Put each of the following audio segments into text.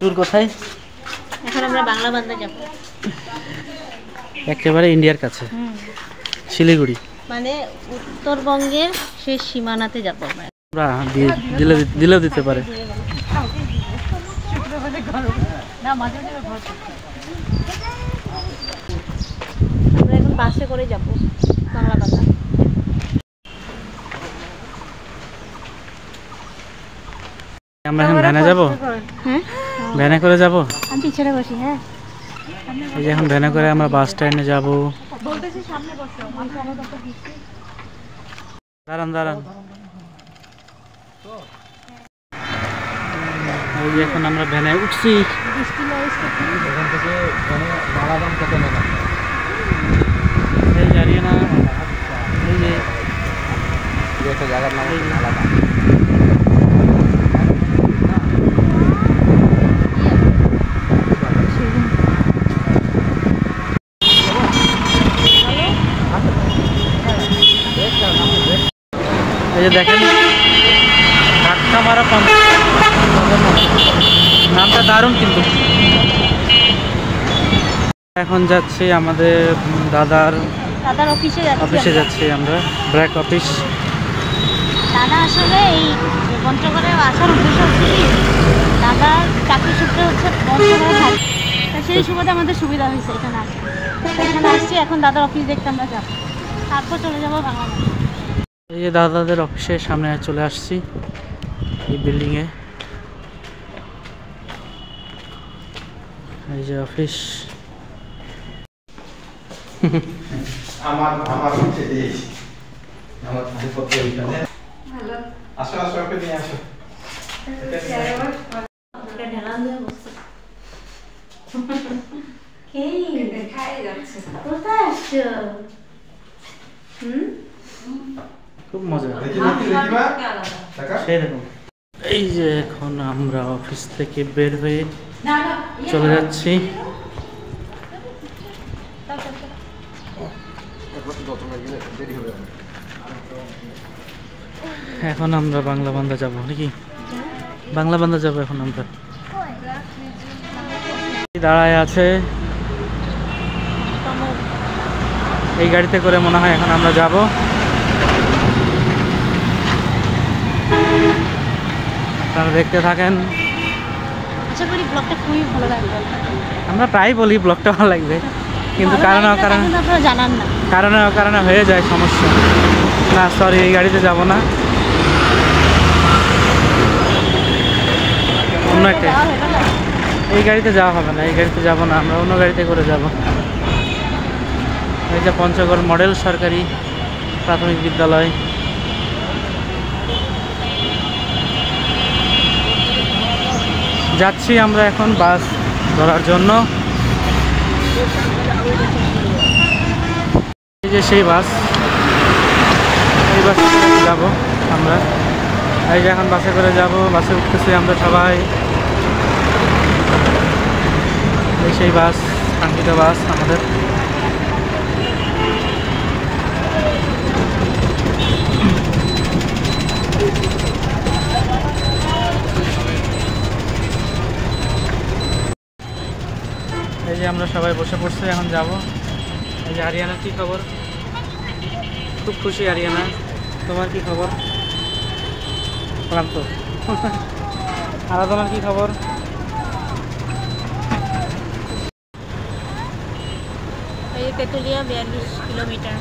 Tour কোথায়? এখন আমরা বাংলা বান্দা যাব। একেবারে ইন্ডিয়ার কাছে, শিলিগুড়ি, মানে উত্তরবঙ্গের শেষ সীমানাতে যাব আমরা। দিলেও দিতে পারে। আমরা এখন বাসে করে যাব বাংলা বান্দা। আমরা এখন ভ্যানে যাব। হ্যাঁ, ভ্যানে করে যাব। আমি পিছনে বসি। হ্যাঁ, এই যে এখন ভ্যানে করে আমরা বাস স্ট্যান্ডে যাব। বলতেছি সামনে বসো। দাঁড়ান দাঁড়ান। এই যে এখন আমরা ভ্যানে উঠছি। এখান থেকে ভ্যানে ভাড়া দাম কত নেবে? এই জানি না। এই যে একটা জায়গার নাম আলাদা। এই যে দেখেন ধাক্কা মারা নামটা দারুণ। কিন্তু এখন যাচ্ছি আমাদের দাদার অফিসে যাচ্ছি আমরা, ব্র্যাক অফিস। দাদা আসলে এই পঞ্চগড়ে আসার উদ্দেশ্য হচ্ছে কি, দাদার চাকরি সূত্রে হচ্ছে পঞ্চগড়ে থাকে, সেই সুবাদে আমাদের সুবিধা হয়েছে এখানে আসে। এখানে আসছি, এখন দাদার অফিস দেখতে আমরা যাবো, তারপর চলে যাবো বাংলাদেশ। এই যে দাদাদের অফিসের সামনে চলে আসছি, এই বিল্ডিংয়ে। এই যে অফিস। আমার হচ্ছে এই আমার পত্র এইখানে। ভালো আসো আসো, ওকে নিয়ে আসো। আপনাকে ঢেলান দিয়ে বসে এই দেখাই যাচ্ছে। কোথায় আসছো? খুব মজা। সেই দেখুন, এই যে এখন আমরা অফিস থেকে বের হয়ে চলে যাচ্ছি। এখন আমরা বাংলা বান্দা যাব নাকি? বাংলা বান্দা যাব এখন আমরা। দাঁড়ায় আছে এই গাড়িতে করে, মনে হয় এখন আমরা যাব। আপনারা দেখতে থাকেন। আশা করি ব্লগটা খুবই ভালো লাগবে। আমরা প্রায় বলি ব্লগটা ভালো লাগবে, কিন্তু কারণে হয়ে যায় সমস্যা। না সরি, এই গাড়িতে যাব না, অন্য একটা। এই গাড়িতে যাওয়া হবে না, এই গাড়িতে যাব না, আমরা অন্য গাড়িতে করে যাব। এই যে পঞ্চগড় মডেল সরকারি প্রাথমিক বিদ্যালয়। যাচ্ছি আমরা এখন বাস ধরার জন্য। এই যে সেই বাস, এই বাসে যাব আমরা। এই যে এখন বাসে করে যাব, বাসে উঠতেছি আমরা সবাই। এই সেই বাস, কাঙ্ক্ষিত বাস আমাদের। এই যে আমরা সবাই বসে পড়ছি, এখন যাব। এই যে আরিয়ানা, কি খবর? খুব খুশি আরিয়ানা, তোমার কি খবর? ক্লান্ত। আরাধনার কি খবর? এই তেতুলিয়া 42 কিলোমিটার।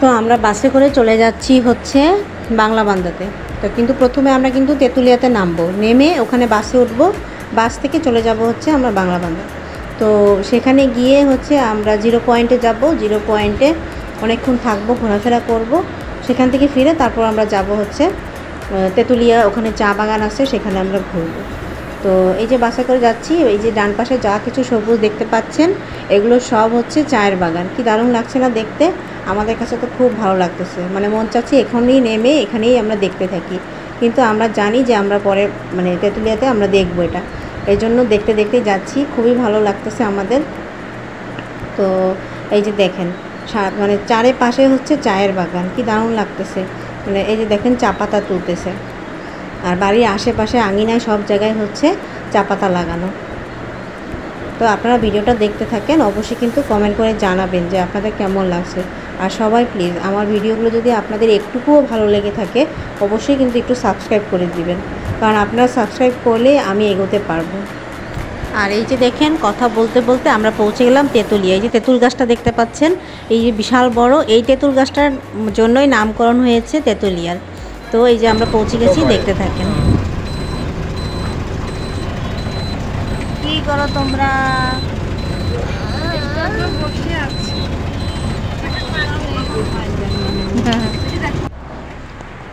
তো আমরা বাসে করে চলে যাচ্ছি হচ্ছে বাংলা বান্দাতে। তো কিন্তু প্রথমে আমরা কিন্তু তেঁতুলিয়াতে নামবো, নেমে ওখানে বাসে উঠবো, বাস থেকে চলে যাব হচ্ছে আমরা বাংলা বান্দা। তো সেখানে গিয়ে হচ্ছে আমরা 0 পয়েন্টে যাব, 0 পয়েন্টে অনেকক্ষণ থাকবো, ঘোরাফেরা করব, সেখান থেকে ফিরে তারপর আমরা যাব হচ্ছে তেঁতুলিয়া, ওখানে চা বাগান আছে, সেখানে আমরা ঘুরবো। তো এই যে বাসে করে যাচ্ছি, এই যে ডান পাশে যা কিছু সবুজ দেখতে পাচ্ছেন এগুলো সব হচ্ছে চায়ের বাগান। কি দারুণ লাগছে না দেখতে, আমাদের কাছে তো খুব ভালো লাগতেছে, মানে মন চাচ্ছে এখানেই নেমে এখানেই আমরা দেখতে থাকি, কিন্তু আমরা জানি যে আমরা পরে মানে তেঁতুলিয়াতে আমরা দেখবো এটা, এই জন্য দেখতে দেখতেই যাচ্ছি, খুবই ভালো লাগতেছে আমাদের। তো এই যে দেখেন মানে চারিপাশে হচ্ছে চায়ের বাগান, কি দারুণ লাগতেছে, মানে এই যে দেখেন চা পাতা তুলতেছে, আর বাড়ির আশেপাশে আঙিনায় সব জায়গায় হচ্ছে চা পাতা লাগানো। তো আপনারা ভিডিওটা দেখতে থাকেন, অবশ্যই কিন্তু কমেন্ট করে জানাবেন যে আপনাদের কেমন লাগছে। আর সবাই প্লিজ আমার ভিডিওগুলো যদি আপনাদের একটুকুও ভালো লেগে থাকে অবশ্যই কিন্তু একটু সাবস্ক্রাইব করে দিবেন, কারণ আপনারা সাবস্ক্রাইব করলে আমি এগোতে পারবো। আর এই যে দেখেন কথা বলতে বলতে আমরা পৌঁছে গেলাম তেঁতুলিয়া। এই যে তেঁতুল গাছটা দেখতে পাচ্ছেন, এই যে বিশাল বড়, এই তেঁতুল গাছটার জন্যই নামকরণ হয়েছে তেঁতুলিয়ার। তো এই যে আমরা পৌঁছে গেছি, দেখতে থাকেন। কি করো তোমরা?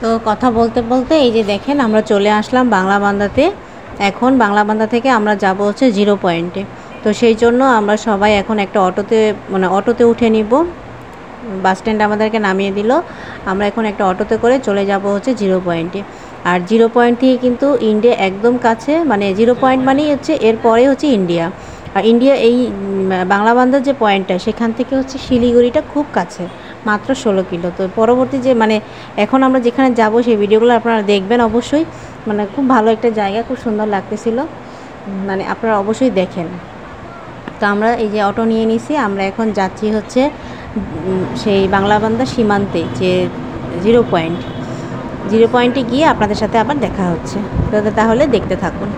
তো কথা বলতে বলতে এই যে দেখেন আমরা চলে আসলাম বাংলা বান্দাতে। এখন বাংলা বান্দা থেকে আমরা যাব হচ্ছে 0 পয়েন্টে। তো সেই জন্য আমরা সবাই এখন একটা অটোতে উঠে নিব, বাস স্ট্যান্ড আমাদেরকে নামিয়ে দিল, আমরা এখন একটা অটোতে করে চলে যাব হচ্ছে 0 পয়েন্টে। আর 0 পয়েন্ট থেকে কিন্তু ইন্ডিয়া একদম কাছে, মানে 0 পয়েন্ট মানেই হচ্ছে এরপরে হচ্ছে ইন্ডিয়া। আর ইন্ডিয়া এই বাংলা বান্দার যে পয়েন্টটা সেখান থেকে হচ্ছে শিলিগুড়িটা খুব কাছে, মাত্র 16 কিলো। তো পরবর্তী যে মানে এখন আমরা যেখানে যাব সেই ভিডিওগুলো আপনারা দেখবেন অবশ্যই, মানে খুব ভালো একটা জায়গা, খুব সুন্দর লাগতেছিল, মানে আপনারা অবশ্যই দেখেন। তো আমরা এই যে অটো নিয়ে নিছি, আমরা এখন যাচ্ছি হচ্ছে সেই বাংলা বান্দা সীমান্তে যে 0 পয়েন্টে গিয়ে আপনাদের সাথে আবার দেখা হচ্ছে। তো তাহলে দেখতে থাকুন।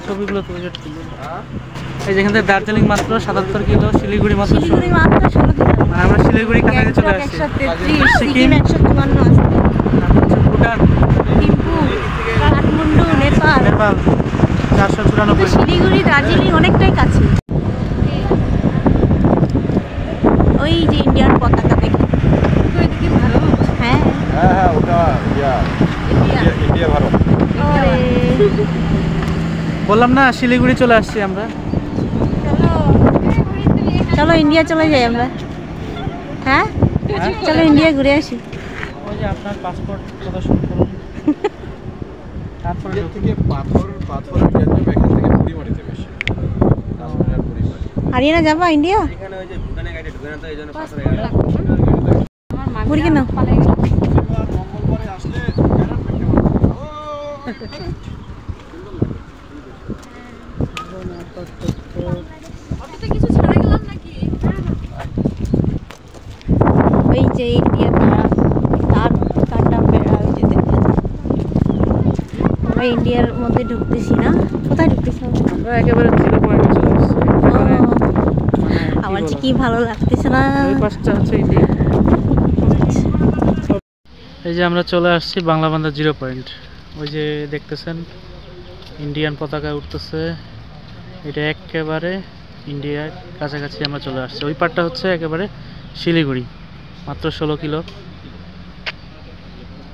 ছবিগুলো এই যেখান থেকে দার্জিলিং মাত্র 77 কিলো, শিলিগুড়ি মাত্র 16 কিলো। আমরা শিলিগুড়ি কাছাকাছি চলে আসছি। সিকিম 153 আছে, ভুটান, থিম্পু, কাঠমান্ডু, নেপাল 494। শিলিগুড়ি দার্জিলিং অনেকটাই কাছে। ওই যে ইন্ডিয়ার পতাকা দেখে ভালো। হ্যাঁ হ্যাঁ ওটা ইন্ডিয়া ভারত। বললাম না শিলিগুড়ি চলে আসছি আমরা। চলো ইন্ডিয়া চলে যাই আমরা। হ্যাঁ চলো ইন্ডিয়া ঘুরে আসি। ওই যে আপনার পাসপোর্ট প্রদর্শন করুন, তারপরে থেকে পাথরের গ্যাঞ্জাম এখান থেকে বুড়িমারিতে বেশি। হারিয়ানা যাবা ইন্ডিয়া? এখানে ওই যে ভুটানে গাড়ি ঢুকে না, তো এইজন্য পাথরে ঘুরি কেন? মঙ্গলবারে আসলে ওই যে ইন্ডিয়ার তারটা বেড়ায় যে দেখেন। আমরা ইন্ডিয়ার মধ্যে ঢুকতেছি না, কোথায় ঢুকতেছি আমরা একেবারে 0 পয়েন্টে চলে আসছি। আমার যে কি ভালো লাগতেছে না। ওই পাশটা হচ্ছে ইন্ডিয়া। এই যে আমরা চলে আসছি বাংলা বান্দা 0 পয়েন্ট। ওই যে দেখতেছেন ইন্ডিয়ান পতাকা উঠতেছে, এটা একেবারে ইন্ডিয়ার কাছাকাছি আমরা চলে আসছি। ওই পারটা হচ্ছে একেবারে শিলিগুড়ি, মাত্র 16 কিলো,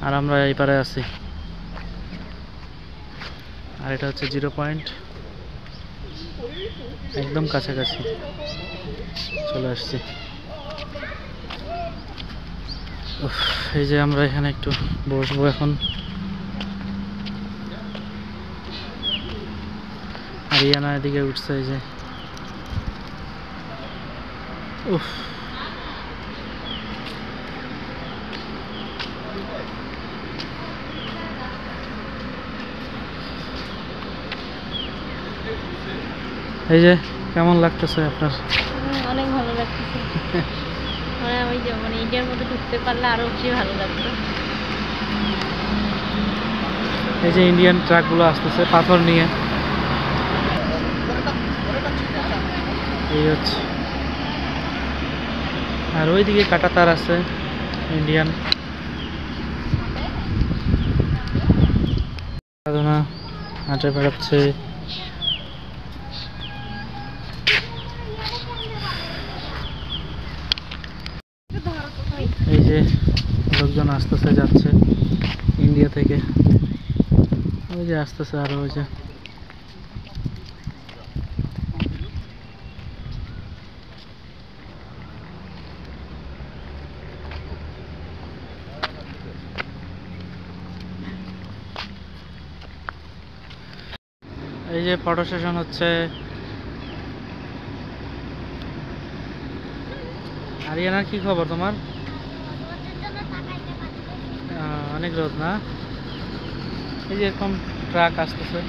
আর আমরা এই পারে আছি। আর এটা হচ্ছে 0 পয়েন্ট, একদম কাছাকাছি চলে আসছি। এই যে আমরা এখানে একটু বসবো এখন। হারিয়ানা এদিকে উঠছে, এই যে উফ, এই যে কেমন লাগতেছে আপনার? অনেক ভালো লাগতেছে। ওই যে মানে ইন্ডিয়ার মধ্যে ঢুকতে পারলে আরো বেশি ভালো লাগতো। এই যে ইন্ডিয়ান ট্রাকগুলো আসতেছে পাথর নিয়ে, এই হচ্ছে। আর ওইদিকে কাঁটাতার আছে ইন্ডিয়ান। সাধনা হাঁটে বেড়াচ্ছে। এই যে লোকজন আসতেছে যাচ্ছে ইন্ডিয়া থেকে, ওই যে আসতেছে আরো, ওই যে এই যে ফটো সেশন হচ্ছে। আরিয়ানার কি খবর তোমার? অনেক রোদ না? এই যে এরকম ট্রাক আসতেছে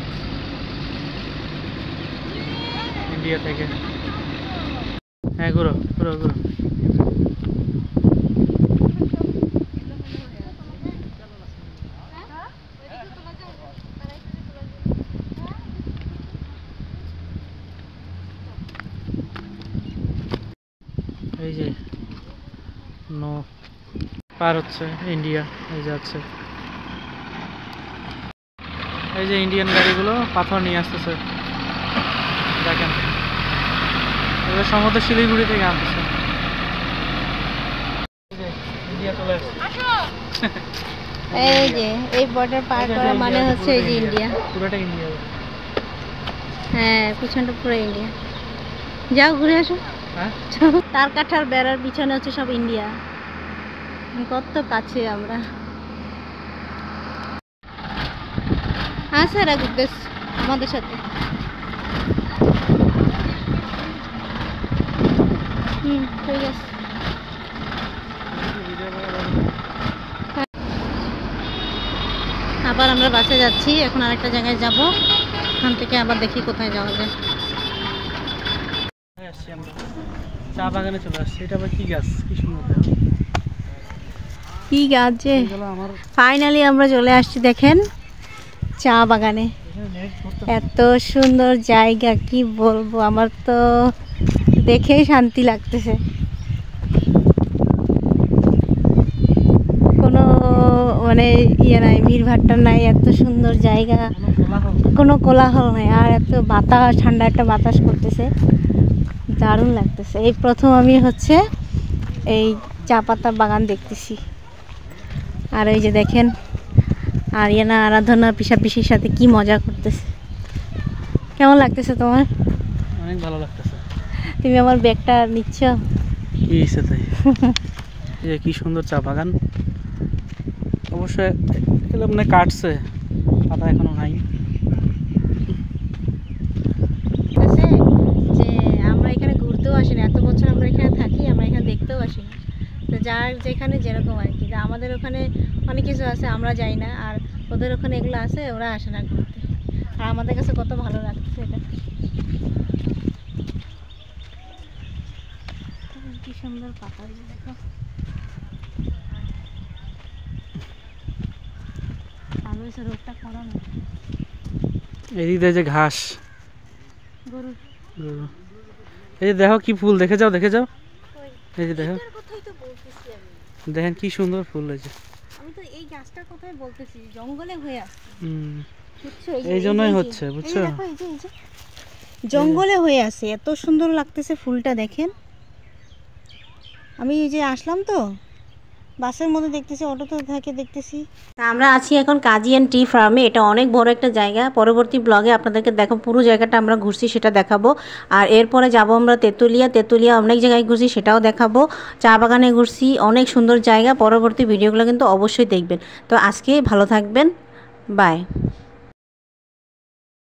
ইন্ডিয়া থেকে। হ্যাঁ ঘুরো ঘুরো ঘুরো। এই যে নো পার হচ্ছে ইন্ডিয়া, এই যাচ্ছে। এই যে ইন্ডিয়ান গাড়িগুলো পাথর নিয়ে আসতেছে, দেখেন এগুলো সম্ভবত শিলিগুড়ি থেকে আনতেছে। ইন্ডিয়া চলে আসছে। এই যে এই বর্ডার পার করা মানে হচ্ছে এই যে ইন্ডিয়া, পুরোটা ইন্ডিয়া। হ্যাঁ পিছনটা পুরো ইন্ডিয়া। যাও ঘুরে আসো। হ্যাঁ তার কাঠার বেড়ার পিছনে হচ্ছে সব ইন্ডিয়া। কত কাছে আমরা। স্যার ঘুরতেছ আমাদের সাথে। ঠিক আছে। আবার আমরা বাসে যাচ্ছি, এখন আরেকটা জায়গায় যাব, ওখান থেকে আবার দেখি কোথায় যাওয়া যায়। আসছি আমরা চা বাগানে চলে আসছি। এটা আবার কি গাছ, কি সুন্দর কি গাছ যে। আমার। ফাইনালি আমরা চলে আসছি দেখেন চা বাগানে। এত সুন্দর জায়গা কি বলবো, আমার তো দেখেই শান্তি লাগতেছে। কোনো মানে ইয়ে নাই, ভিড়ভাট্টা নাই, এত সুন্দর জায়গা, কোনো কোলাহল নাই, আর এত বাতাস, ঠান্ডা একটা বাতাস করতেছে, দারুণ লাগতেছে। এই প্রথম আমি হচ্ছে এই চা পাতা বাগান দেখতেছি। আর এই যে দেখেন আরিয়ানা আরাধনা পিসাপিসির সাথে কি মজা করতেছে। কেমন লাগতেছে তোমার? অনেক ভালো লাগতেছে। তুমি আমার ব্যাগটা নিচ্ছ? কি হয়েছে তাই? এই যে কি সুন্দর চা বাগান। অবশ্যই এগুলো মানে কাটছে, পাতা এখনো নাই। যে আমরা এখানে ঘুরতেও আসি না, এত বছর আমরা এখানে থাকি, আমরা এখানে দেখতেও আসি না। তো যার যেখানে যেরকম আর কি, আমাদের ওখানে অনেক কিছু আছে আমরা যাই না, আর ওদের ওখানে এগুলো আছে ওরা আসে না ঘুরতে। আর আমাদের কাছে কত ভালো লাগছে এটা। কি সুন্দর পাতা, দেখো ভালো হয়েছে, রোদটা করা না। এদিকে যে ঘাস, গরু এই যে দেখো কি ফুল, দেখে যাও দেখে যাও। এই যে দেখো, কথাই তো বলতেছি আমি। দেখেন কি সুন্দর ফুল হয়েছে। আমি তো এই গাছটার কথাই বলতেছি, জঙ্গলে হয়ে আছে। বুঝছো, এই জন্যই হচ্ছে, বুঝছো, জঙ্গলে হয়ে আছে, এত সুন্দর লাগতেছে ফুলটা দেখেন। আমি এই যে আসলাম তো বাসের মধ্যে দেখতেছি, অটোতে থাকে দেখতেছি। আমরা আছি এখন কাজিয়ান টি ফার্মে। এটা অনেক বড় একটা জায়গা। পরবর্তী ব্লগে আপনাদেরকে দেখো পুরো জায়গাটা আমরা ঘুরছি সেটা দেখাবো। আর এরপরে যাব আমরা তেঁতুলিয়া অনেক জায়গায় ঘুরছি সেটাও দেখাবো। চা বাগানে ঘুরছি, অনেক সুন্দর জায়গা। পরবর্তী ভিডিওগুলো কিন্তু অবশ্যই দেখবেন। তো আজকে ভালো থাকবেন, বাই।